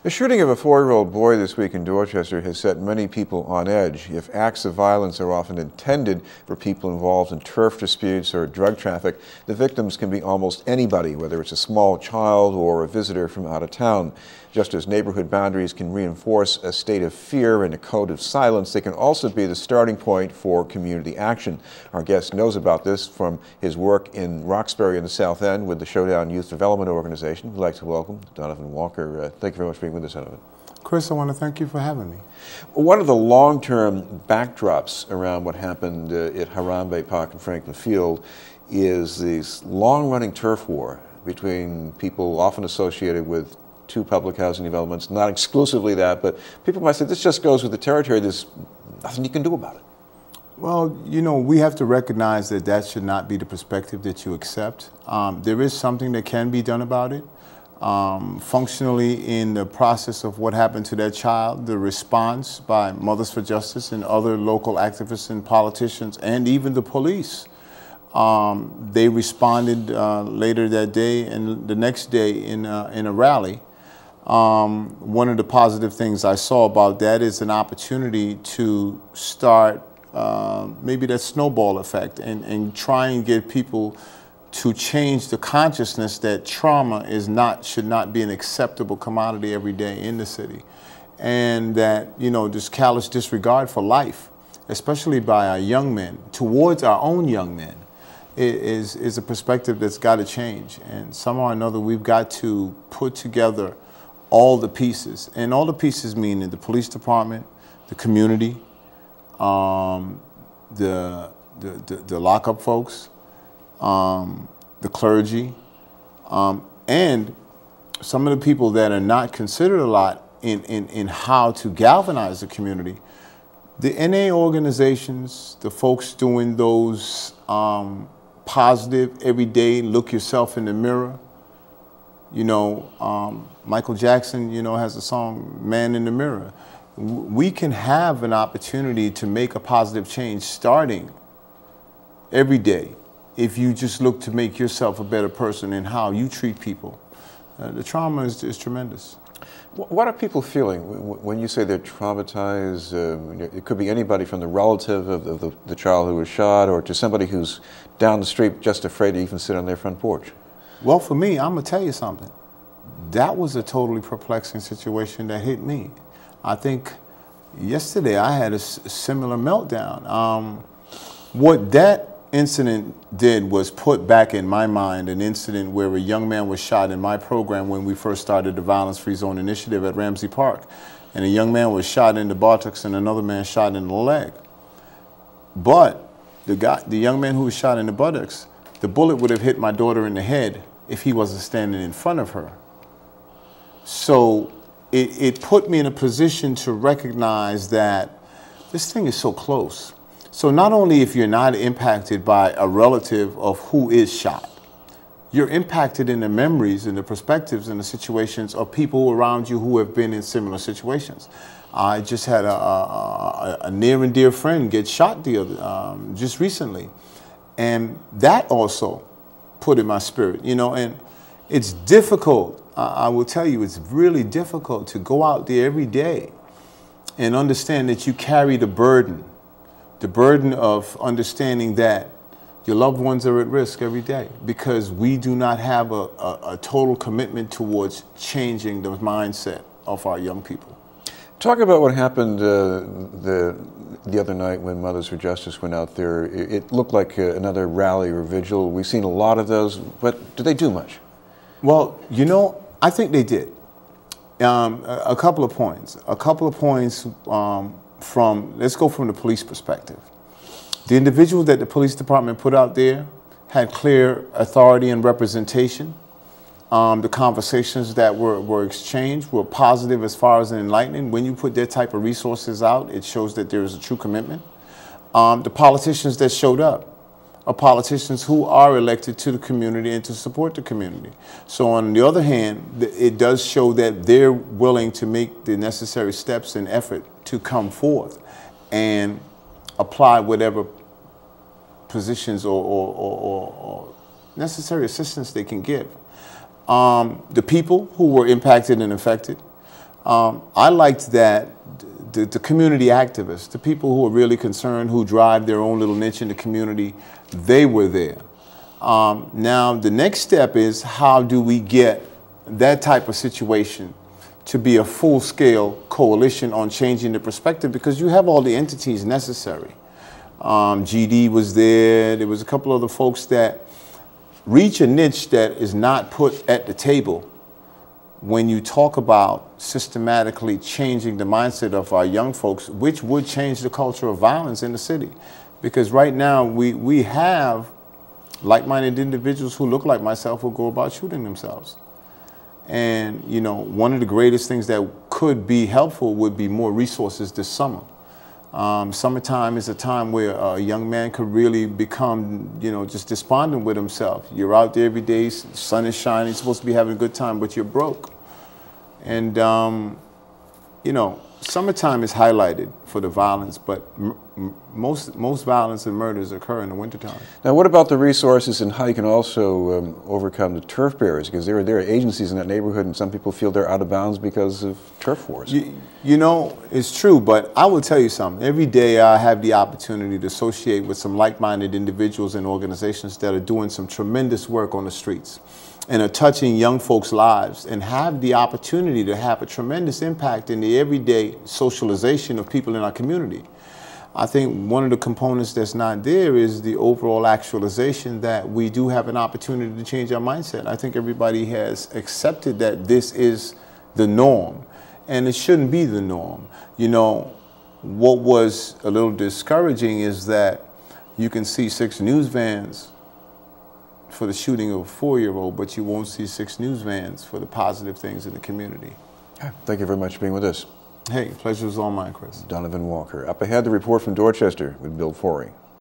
The shooting of a 4-year-old boy this week in Dorchester has set many people on edge. If acts of violence are often intended for people involved in turf disputes or drug traffic, the victims can be almost anybody, whether it's a small child or a visitor from out of town. Just as neighborhood boundaries can reinforce a state of fear and a code of silence, they can also be the starting point for community action. Our guest knows about this from his work in Roxbury in the South End with the Showdown Youth Development Organization. We'd like to welcome Donovan Walker. Thank you very much for being with us, Donovan. Chris, I want to thank you for having me. One of the long-term backdrops around what happened at Harambe Park and Franklin Field is this long-running turf war between people often associated with two public housing developments, not exclusively that, but people might say this just goes with the territory, there's nothing you can do about it. Well, you know, we have to recognize that that should not be the perspective that you accept. There is something that can be done about it. Functionally, in the process of what happened to that child, the response by Mothers for Justice and other local activists and politicians and even the police, they responded later that day and the next day in a rally. One of the positive things I saw about that is an opportunity to start maybe that snowball effect and try and get people to change the consciousness that trauma should not be an acceptable commodity every day in the city, and that, you know, this callous disregard for life, especially by our young men towards our own young men, is a perspective that's got to change. And somehow or another we've got to put together all the pieces, and all the pieces meaning the police department, the community, the lockup folks, the clergy, and some of the people that are not considered a lot in how to galvanize the community. The NA organizations, the folks doing those positive, everyday, look yourself in the mirror. You know, Michael Jackson, you know, has a song, Man in the Mirror. We can have an opportunity to make a positive change starting every day if you just look to make yourself a better person in how you treat people. The trauma is tremendous. What are people feeling when you say they're traumatized? It could be anybody from the relative of the child who was shot or to somebody who's down the street just afraid to even sit on their front porch. Well, for me, I'm going to tell you something. That was a totally perplexing situation that hit me. I think yesterday I had a similar meltdown. What that incident did was put back in my mind an incident where a young man was shot in my program when we first started the Violence Free Zone initiative at Ramsey Park. And a young man was shot in the buttocks and another man shot in the leg. But the young man who was shot in the buttocks, the bullet would have hit my daughter in the head if he wasn't standing in front of her. So it put me in a position to recognize that this thing is so close. So not only if you're not impacted by a relative of who is shot, you're impacted in the memories and the perspectives and the situations of people around you who have been in similar situations. I just had a near and dear friend get shot just recently. And that also put in my spirit, you know, and it's difficult. I will tell you, it's really difficult to go out there every day and understand that you carry the burden of understanding that your loved ones are at risk every day because we do not have a total commitment towards changing the mindset of our young people. Talk about what happened the other night when Mothers for Justice went out there. It looked like another rally or vigil. We've seen a lot of those, but do they do much? Well, you know, I think they did. A couple of points. Let's go from the police perspective. The individual that the police department put out there had clear authority and representation. The conversations that were exchanged were positive as far as enlightening. When you put that type of resources out, it shows that there is a true commitment. The politicians that showed up are politicians who are elected to the community and to support the community. So on the other hand, it does show that they're willing to make the necessary steps and effort to come forth and apply whatever positions or necessary assistance they can give. The people who were impacted and affected, I liked that the community activists, the people who are really concerned, who drive their own little niche in the community, they were there. Now, the next step is, how do we get that type of situation to be a full-scale coalition on changing the perspective, because you have all the entities necessary. GD was there. There was a couple other folks that reach a niche that is not put at the table when you talk about systematically changing the mindset of our young folks, which would change the culture of violence in the city. Because right now we have like-minded individuals who look like myself who go about shooting themselves. And, you know, one of the greatest things that could be helpful would be more resources this summer. Summertime is a time where a young man could really become, you know, just despondent with himself. You're out there every day, sun is shining, you're supposed to be having a good time, but you're broke. And, you know, summertime is highlighted for the violence, but most violence and murders occur in the wintertime. Now, what about the resources and how you can also overcome the turf bearers? Because there are agencies in that neighborhood, and some people feel they're out of bounds because of turf wars. You know, it's true, but I will tell you something. Every day I have the opportunity to associate with some like-minded individuals and organizations that are doing some tremendous work on the streets and are touching young folks' lives, and have the opportunity to have a tremendous impact in the everyday socialization of people in our community. I think one of the components that's not there is the overall actualization that we do have an opportunity to change our mindset. I think everybody has accepted that this is the norm, and it shouldn't be the norm. You know, what was a little discouraging is that you can see 6 news vans for the shooting of a 4-year-old, but you won't see 6 news vans for the positive things in the community. Thank you very much for being with us. Hey, pleasure was all mine, Chris. Donovan Walker. Up ahead, the report from Dorchester with Bill Forey.